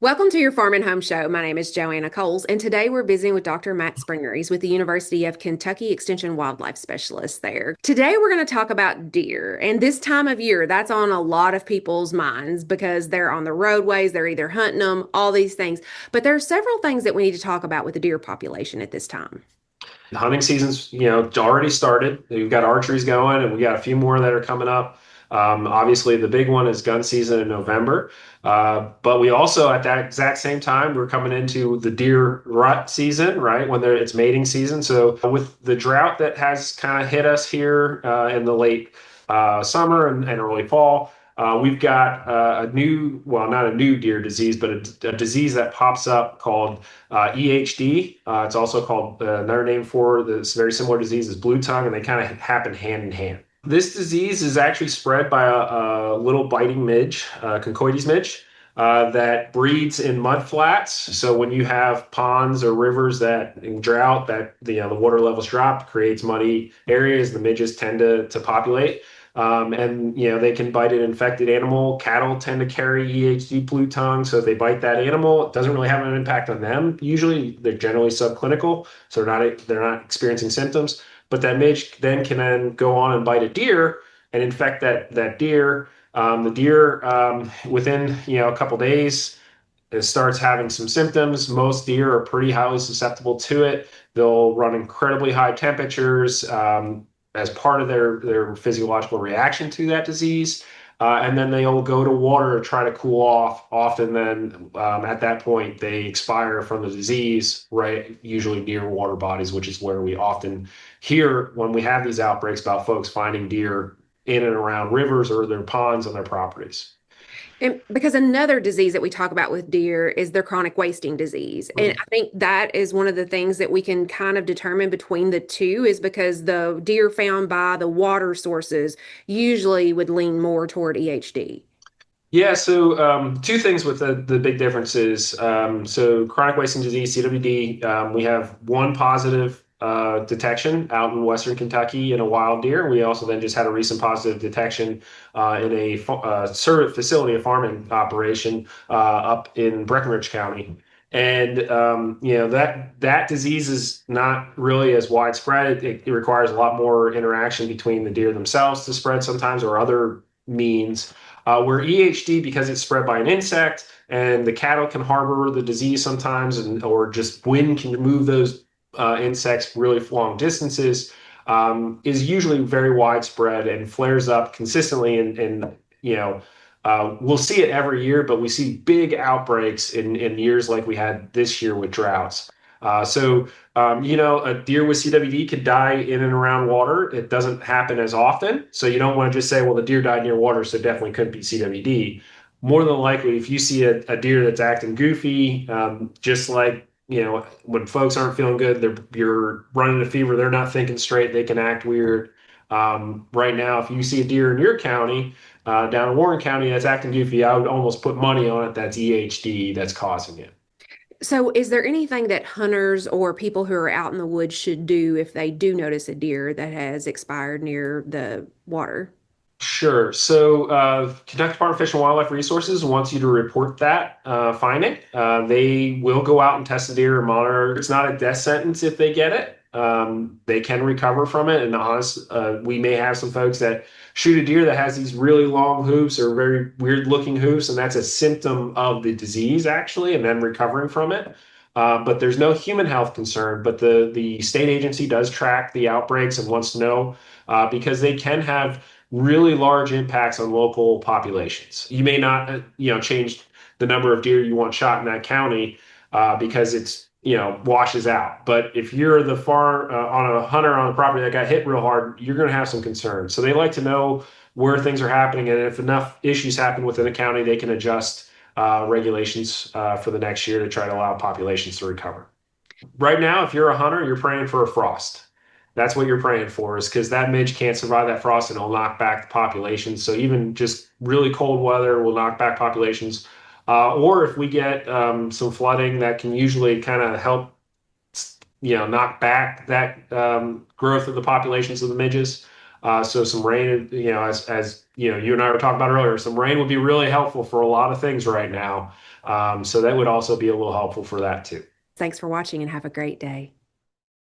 Welcome to your Farm and Home Show. My name is Joanna Coles, and today we're visiting with Dr. Matt Springer. He's with the University of Kentucky Extension Wildlife Specialist there. Today we're going to talk about deer, and this time of year, that's on a lot of people's minds because they're on the roadways, they're either hunting them, all these things. But there are several things that we need to talk about with the deer population at this time. Hunting season's, already started. We've got archeries going, and we got a few more that are coming up. Obviously, the big one is gun season in November. But we also, at that exact same time, we're coming into the deer rut season, right? It's mating season. So with the drought that has kind of hit us here in the late summer and early fall, we've got well, not a new deer disease, but a disease that pops up called EHD. It's also called another name for this very similar disease is blue tongue, and they kind of happen hand in hand. This disease is actually spread by a little biting midge, Concoides midge, that breeds in mud flats. So when you have ponds or rivers that in drought, that the water levels drop, creates muddy areas, the midges tend to populate. And they can bite an infected animal. Cattle tend to carry EHD blue tongue, so if they bite that animal, it doesn't really have an impact on them. Usually, they're generally subclinical, so they're not experiencing symptoms. But that midge then go on and bite a deer and infect that deer. The deer within a couple days it starts having some symptoms. Most deer are pretty highly susceptible to it. They'll run incredibly high temperatures as part of their physiological reaction to that disease. And then they'll go to water to try to cool off. Often, then at that point, they expire from the disease, right? Usually near water bodies, which is where we often hear when we have these outbreaks about folks finding deer in and around rivers or their ponds on their properties. And because another disease that we talk about with deer is their chronic wasting disease. And I think that is one of the things that we can kind of determine between the two is because the deer found by the water sources usually would lean more toward EHD. Yeah, so two things with the big differences. So chronic wasting disease, CWD, we have one positive detection out in Western Kentucky in a wild deer. We also then just had a recent positive detection in a service facility, a farming operation up in Breckinridge County. And that disease is not really as widespread. It requires a lot more interaction between the deer themselves to spread sometimes, or other means. Where EHD, because it's spread by an insect and the cattle can harbor the disease sometimes, or just wind can move those insects really long distances, is usually very widespread and flares up consistently. We'll see it every year, but we see big outbreaks in years like we had this year with droughts. A deer with CWD could die in and around water. It doesn't happen as often. So you don't want to just say, well, the deer died near water, so it definitely couldn't be CWD. More than likely, if you see a deer that's acting goofy, just like, when folks aren't feeling good, you're running a fever, they're not thinking straight, they can act weird. Right now, if you see a deer in your county, down in Warren County, that's acting goofy, I would almost put money on it that's EHD that's causing it. So, is there anything that hunters or people who are out in the woods should do if they do notice a deer that has expired near the water? Sure. So, Kentucky Department of Fish and Wildlife Resources wants you to report that finding. They will go out and test the deer and monitor. It's not a death sentence if they get it. They can recover from it. And we may have some folks that shoot a deer that has these really long hooves or very weird looking hooves, and that's a symptom of the disease actually, and then recovering from it. But there's no human health concern. But the state agency does track the outbreaks and wants to know because they can have really large impacts on local populations. You may not, change the number of deer you want shot in that county because it's, washes out. But if you're the on a hunter on a property that got hit real hard, you're going to have some concerns. So they like to know where things are happening, and if enough issues happen within a county, they can adjust regulations for the next year to try to allow populations to recover. Right now, if you're a hunter, you're praying for a frost. That's what you're praying for, is because that midge can't survive that frost and it'll knock back the populations. So even just really cold weather will knock back populations. Or if we get some flooding, that can usually kind of help, knock back that growth of the populations of the midges. So some rain, as you and I were talking about earlier, some rain would be really helpful for a lot of things right now. So that would also be a little helpful for that too. Thanks for watching and have a great day.